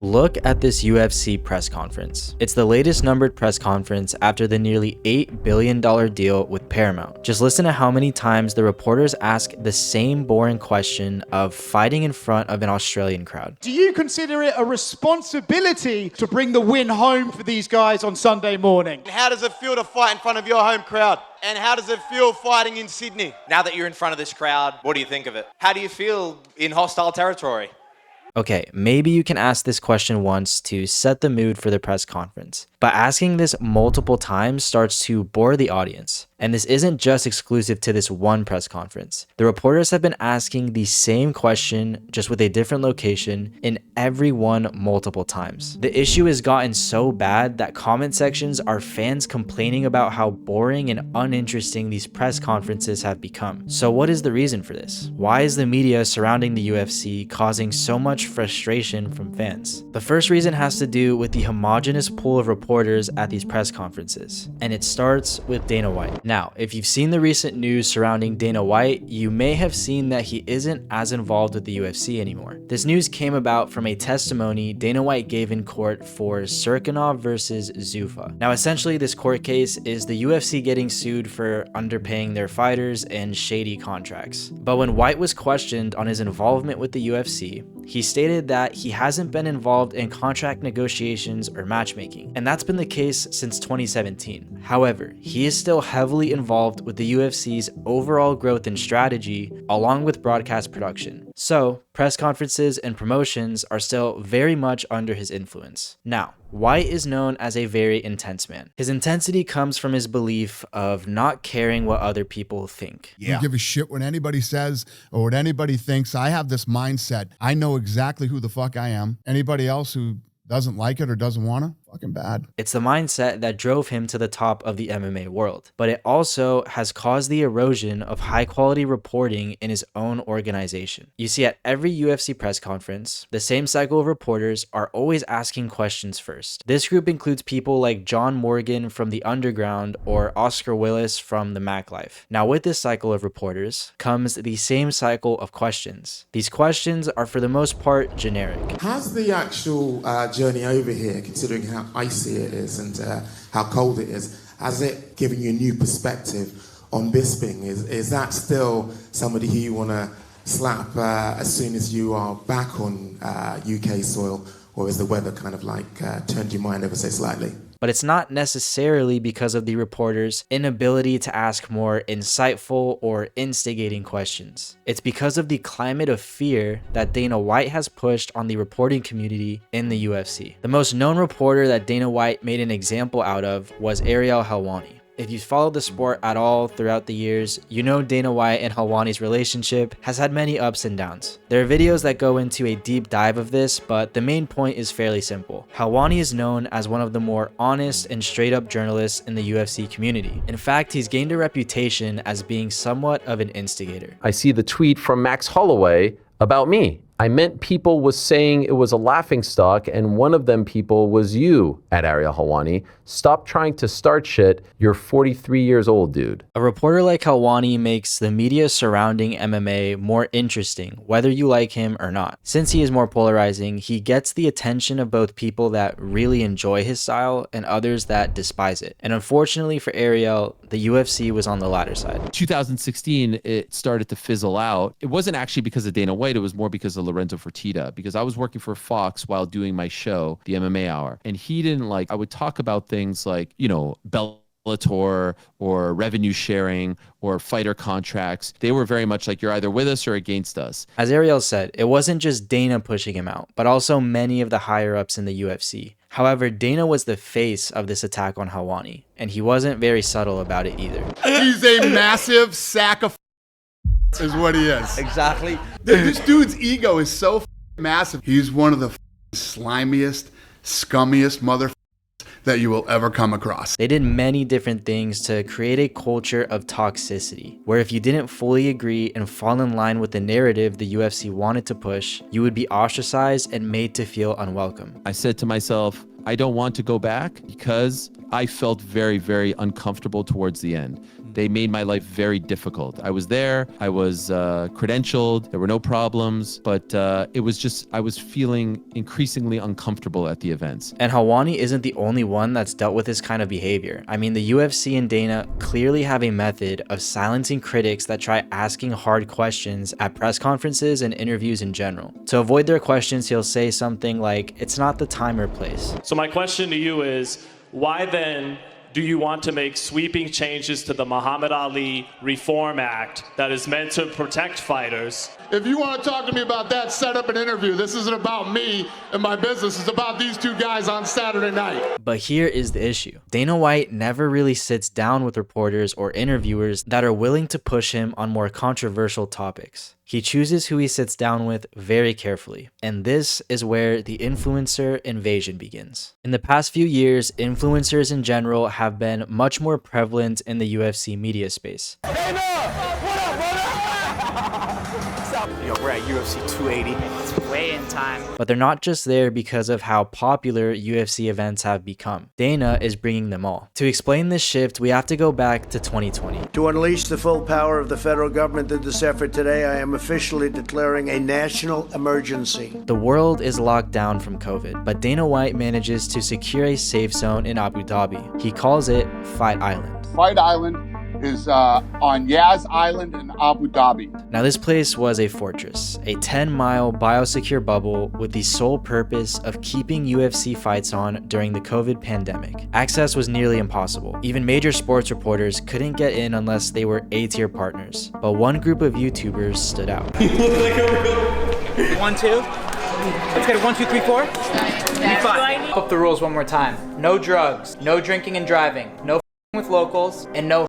Look at this UFC press conference. It's the latest numbered press conference after the nearly $8 billion deal with Paramount. Just listen to how many times the reporters ask the same boring question of fighting in front of an Australian crowd. Do you consider it a responsibility to bring the win home for these guys on Sunday morning? How does it feel to fight in front of your home crowd? And how does it feel fighting in Sydney? Now that you're in front of this crowd, what do you think of it? How do you feel in hostile territory? Okay, maybe you can ask this question once to set the mood for the press conference, but asking this multiple times starts to bore the audience. And this isn't just exclusive to this one press conference. The reporters have been asking the same question, just with a different location, in every one multiple times. The issue has gotten so bad that comment sections are fans complaining about how boring and uninteresting these press conferences have become. So what is the reason for this? Why is the media surrounding the UFC causing so much frustration from fans? The first reason has to do with the homogenous pool of reporters at these press conferences, and it starts with Dana White. Now, if you've seen the recent news surrounding Dana White, you may have seen that he isn't as involved with the UFC anymore. This news came about from a testimony Dana White gave in court for Serkinov versus Zuffa. Now, essentially, this court case is the UFC getting sued for underpaying their fighters and shady contracts. But when White was questioned on his involvement with the UFC, he stated that he hasn't been involved in contract negotiations or matchmaking, and that's been the case since 2017. However, he is still heavily involved with the UFC's overall growth and strategy, along with broadcast production. So, press conferences and promotions are still very much under his influence. Now, White is known as a very intense man. His intensity comes from his belief of not caring what other people think. I don't give a shit what anybody says or what anybody thinks. I have this mindset. I know exactly who the fuck I am. Anybody else who doesn't like it or doesn't want to, fucking bad. It's the mindset that drove him to the top of the MMA world, but it also has caused the erosion of high quality reporting in his own organization. You see, at every UFC press conference, the same cycle of reporters are always asking questions first. This group includes people like John Morgan from the Underground or Oscar Willis from the Mac Life. Now, with this cycle of reporters comes the same cycle of questions. These questions are for the most part generic. How's the actual journey over here, considering how icy it is and how cold it is? Has it given you a new perspective on Bisping? Is that still somebody who you want to slap as soon as you are back on UK soil, or has the weather kind of like turned your mind ever so slightly? But it's not necessarily because of the reporters' inability to ask more insightful or instigating questions. It's because of the climate of fear that Dana White has pushed on the reporting community in the UFC. The most known reporter that Dana White made an example out of was Ariel Helwani. If you've followed the sport at all throughout the years, you know Dana White and Helwani's relationship has had many ups and downs. There are videos that go into a deep dive of this, but the main point is fairly simple. Helwani is known as one of the more honest and straight up journalists in the UFC community. In fact, he's gained a reputation as being somewhat of an instigator. I see the tweet from Max Holloway about me. I meant people was saying it was a laughingstock, and one of them people was you, at Ariel Helwani. Stop trying to start shit. You're 43 years old, dude. A reporter like Helwani makes the media surrounding MMA more interesting, whether you like him or not. Since he is more polarizing, he gets the attention of both people that really enjoy his style and others that despise it. And unfortunately for Ariel, the UFC was on the latter side. 2016, it started to fizzle out. It wasn't actually because of Dana White, it was more because of Lorenzo Fertitta, because I was working for Fox while doing my show, the MMA Hour, and he didn't like, I would talk about things like, you know, Bellator or revenue sharing or fighter contracts. They were very much like, you're either with us or against us. As Ariel said, it wasn't just Dana pushing him out, but also many of the higher ups in the UFC. However, Dana was the face of this attack on Helwani, and he wasn't very subtle about it either. He's a massive sack of is what he is. Exactly. This dude's ego is so massive. He's one of the slimiest, scummiest mother that you will ever come across. They did many different things to create a culture of toxicity, where if you didn't fully agree and fall in line with the narrative the UFC wanted to push, you would be ostracized and made to feel unwelcome. I said to myself, I don't want to go back because I felt very, very uncomfortable towards the end. They made my life very difficult. I was there, I was credentialed, there were no problems, but it was just, I was feeling increasingly uncomfortable at the events. And Helwani isn't the only one that's dealt with this kind of behavior. I mean, the UFC and Dana clearly have a method of silencing critics that try asking hard questions at press conferences and interviews in general. To avoid their questions, he'll say something like, "It's not the time or place." So my question to you is, why then do you want to make sweeping changes to the Muhammad Ali Reform Act that is meant to protect fighters? If you want to talk to me about that, set up an interview. This isn't about me and my business. It's about these two guys on Saturday night. But here is the issue. Dana White never really sits down with reporters or interviewers that are willing to push him on more controversial topics. He chooses who he sits down with very carefully, and this is where the influencer invasion begins. In the past few years, influencers in general have been much more prevalent in the UFC media space. Yo, we're at UFC 280. It's way in time. But they're not just there because of how popular UFC events have become. Dana is bringing them all. To explain this shift, we have to go back to 2020. To unleash the full power of the federal government through this effort today, I am officially declaring a national emergency. The world is locked down from COVID, but Dana White manages to secure a safe zone in Abu Dhabi. He calls it Fight Island. Fight Island is on Yaz Island in Abu Dhabi. Now this place was a fortress, a 10-mile biosecure bubble with the sole purpose of keeping UFC fights on during the COVID pandemic. Access was nearly impossible. Even major sports reporters couldn't get in unless they were A-tier partners. But one group of YouTubers stood out. You look like a real 1, 2. Let's get it 1, 2, 3, 4. 5. Up the rules one more time. No drugs, no drinking and driving, no f***ing with locals, and no.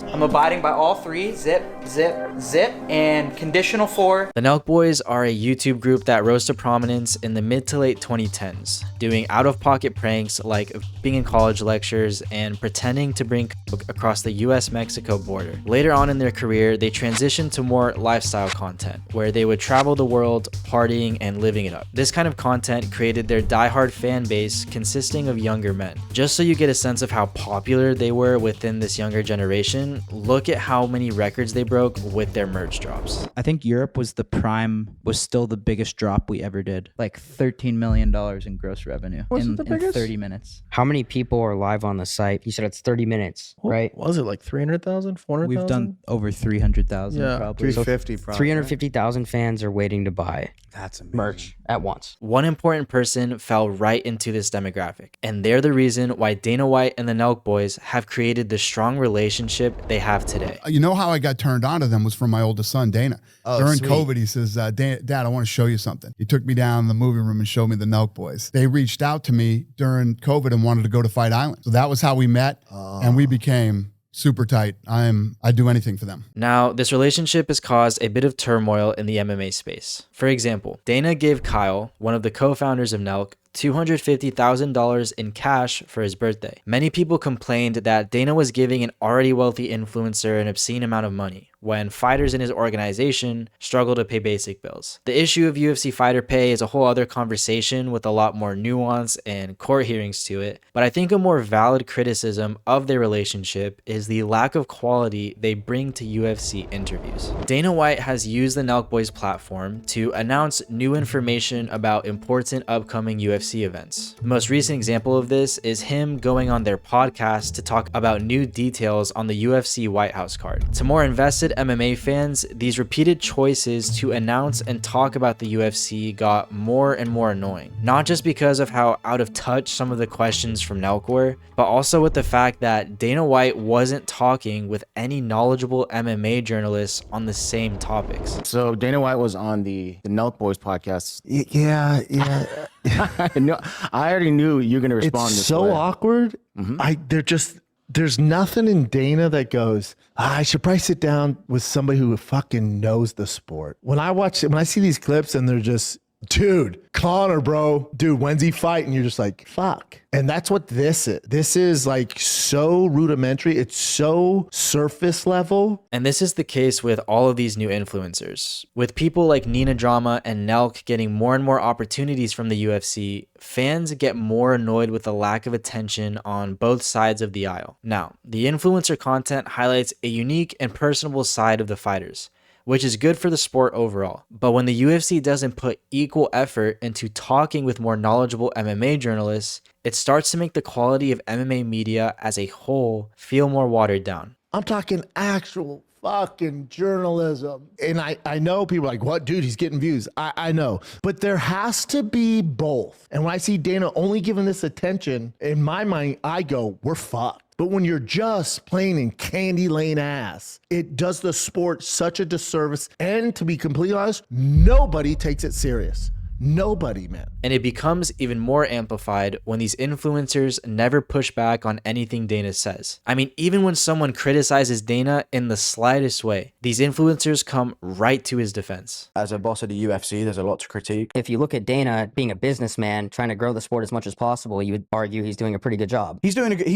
I'm abiding by all 3, zip, zip, zip, and conditional 4. The Nelk Boys are a YouTube group that rose to prominence in the mid to late 2010s, doing out-of-pocket pranks like being in college lectures and pretending to bring coke across the US-Mexico border. Later on in their career, they transitioned to more lifestyle content, where they would travel the world, partying, and living it up. This kind of content created their diehard fan base consisting of younger men. Just so you get a sense of how popular they were within this younger generation, look at how many records they broke with their merch drops. I think Europe was still the biggest drop we ever did. Like $13 million in gross revenue in 30 minutes. How many people are live on the site? You said it's 30 minutes, right? Was it like 300,000, 400,000? We've done over 300,000 probably. 350 probably. 350,000 fans are waiting to buy merch at once. One important person fell right into this demographic, and they're the reason why Dana White and the Nelk Boys have created the strong relationship they have today. You know how I got turned on to them was from my oldest son, Dana. During COVID, he says, Dad, I want to show you something. He took me down in the movie room and showed me the Nelk Boys. They reached out to me during COVID and wanted to go to Fight Island. So that was how we met, and we became super tight. I'd do anything for them. Now, this relationship has caused a bit of turmoil in the MMA space. For example, Dana gave Kyle, one of the co-founders of Nelk, $250,000 in cash for his birthday. Many people complained that Dana was giving an already wealthy influencer an obscene amount of money, when fighters in his organization struggle to pay basic bills. The issue of UFC fighter pay is a whole other conversation with a lot more nuance and court hearings to it, but I think a more valid criticism of their relationship is the lack of quality they bring to UFC interviews. Dana White has used the Nelk Boys platform to announce new information about important upcoming UFC events. The most recent example of this is him going on their podcast to talk about new details on the UFC White House card. To more invested MMA fans, these repeated choices to announce and talk about the UFC got more and more annoying. Not just because of how out of touch some of the questions from Nelk were, but also with the fact that Dana White wasn't talking with any knowledgeable MMA journalists on the same topics. So Dana White was on the Nelk Boys podcast. Yeah. I already knew you were going to respond It's this so way. awkward. There's nothing in Dana that goes, I should probably sit down with somebody who fucking knows the sport. When I see these clips and Dude, Connor, bro. Dude, when's he fighting? You're just like, fuck. And that's what this is. This is like so rudimentary. It's so surface level. And this is the case with all of these new influencers. With people like Nina Drama and Nelk getting more and more opportunities from the UFC, fans get more annoyed with the lack of attention on both sides of the aisle. Now, the influencer content highlights a unique and personable side of the fighters, which is good for the sport overall. But when the UFC doesn't put equal effort into talking with more knowledgeable MMA journalists, it starts to make the quality of MMA media as a whole feel more watered down. I'm talking actual fucking journalism. And I know people are like, what, dude, he's getting views. I know. But there has to be both. And when I see Dana only giving this attention, in my mind, I go, we're fucked. But when you're just playing in candy lane ass, it does the sport such a disservice. And to be completely honest, nobody takes it serious. Nobody, man. And it becomes even more amplified when these influencers never push back on anything Dana says. I mean, even when someone criticizes Dana in the slightest way, these influencers come right to his defense. As a boss of the UFC, there's a lot to critique. If you look at Dana being a businessman, trying to grow the sport as much as possible, you would argue he's doing a pretty good job. He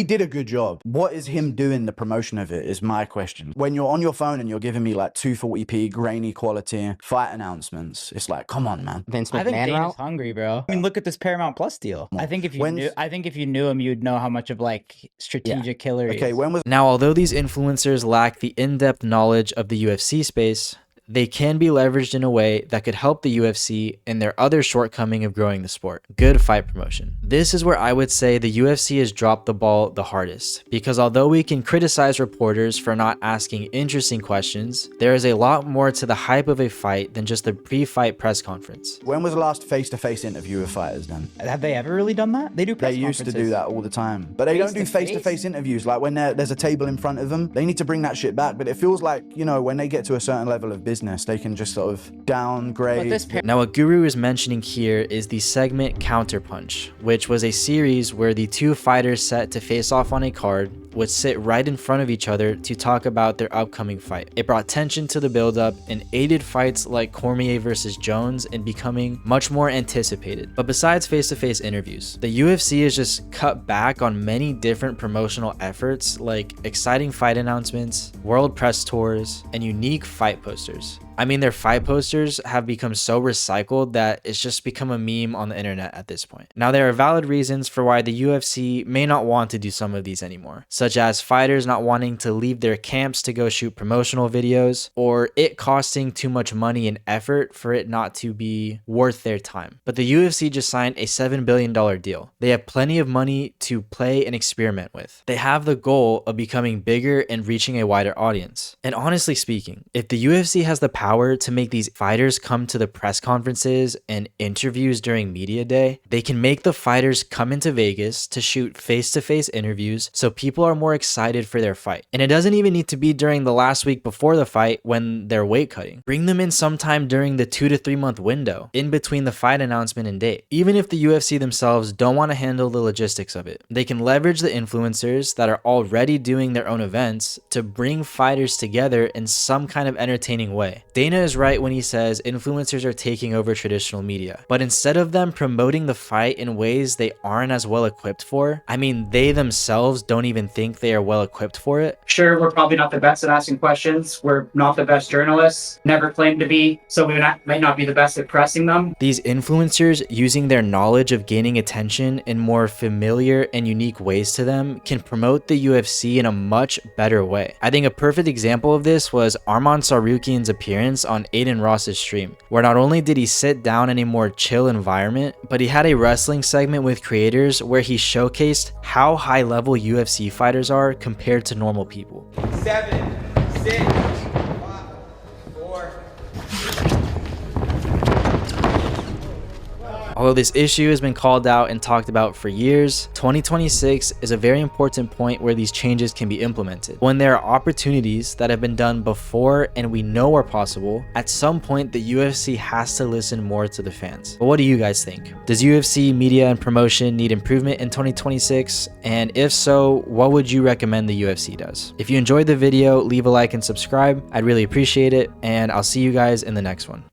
did a good job. What is him doing the promotion of it is my question. When you're on your phone and you're giving me like 240p grainy quality fight announcements, it's like, come on, man. Vince I think McMahon Dana's route? hungry, bro. I mean, look at this Paramount Plus deal. I think if you knew him, you'd know how much of like strategic killer he is. Now, although these influencers lack the in-depth knowledge of the UFC space, they can be leveraged in a way that could help the UFC in their other shortcoming of growing the sport: good fight promotion. This is where I would say the UFC has dropped the ball the hardest, because although we can criticize reporters for not asking interesting questions, there is a lot more to the hype of a fight than just the pre-fight press conference. When was the last face-to-face interview with fighters then? Have they ever really done that? They do press They used to do that all the time. But they don't do face-to-face interviews. Like when there's a table in front of them, they need to bring that shit back. But it feels like, you know, when they get to a certain level of business, they can just sort of downgrade. Now, what Guru is mentioning here is the segment CounterPunch, which was a series where the two fighters set to face off on a card would sit right in front of each other to talk about their upcoming fight. It brought tension to the build-up and aided fights like Cormier versus Jones in becoming much more anticipated. But besides face-to-face interviews, the UFC has just cut back on many different promotional efforts like exciting fight announcements, world press tours, and unique fight posters. I mean, their fight posters have become so recycled that it's just become a meme on the internet at this point. Now, there are valid reasons for why the UFC may not want to do some of these anymore, such as fighters not wanting to leave their camps to go shoot promotional videos, or it costing too much money and effort for it not to be worth their time. But the UFC just signed a $7 billion deal. They have plenty of money to play and experiment with. They have the goal of becoming bigger and reaching a wider audience. And honestly speaking, if the UFC has the power to make these fighters come to the press conferences and interviews during media day, they can make the fighters come into Vegas to shoot face-to-face interviews so people are more excited for their fight. And it doesn't even need to be during the last week before the fight when they're weight cutting. Bring them in sometime during the 2 to 3 month window in between the fight announcement and date. Even if the UFC themselves don't want to handle the logistics of it, they can leverage the influencers that are already doing their own events to bring fighters together in some kind of entertaining way. Dana is right when he says influencers are taking over traditional media, but instead of them promoting the fight in ways they aren't as well equipped for, I mean, they themselves don't even think they are well equipped for it. Sure, we're probably not the best at asking questions. We're not the best journalists, never claimed to be, so we might not be the best at pressing them. These influencers using their knowledge of gaining attention in more familiar and unique ways to them can promote the UFC in a much better way. I think a perfect example of this was Arman Sarukian's appearance on Adin Ross's stream, where not only did he sit down in a more chill environment, but he had a wrestling segment with creators where he showcased how high level UFC fighters are compared to normal people. 7, 6, 5, 4. Although this issue has been called out and talked about for years, 2026 is a very important point where these changes can be implemented. When there are opportunities that have been done before and we know are possible, at some point the UFC has to listen more to the fans. But what do you guys think? Does UFC media and promotion need improvement in 2026? And if so, what would you recommend the UFC does? If you enjoyed the video, leave a like and subscribe. I'd really appreciate it, and I'll see you guys in the next one.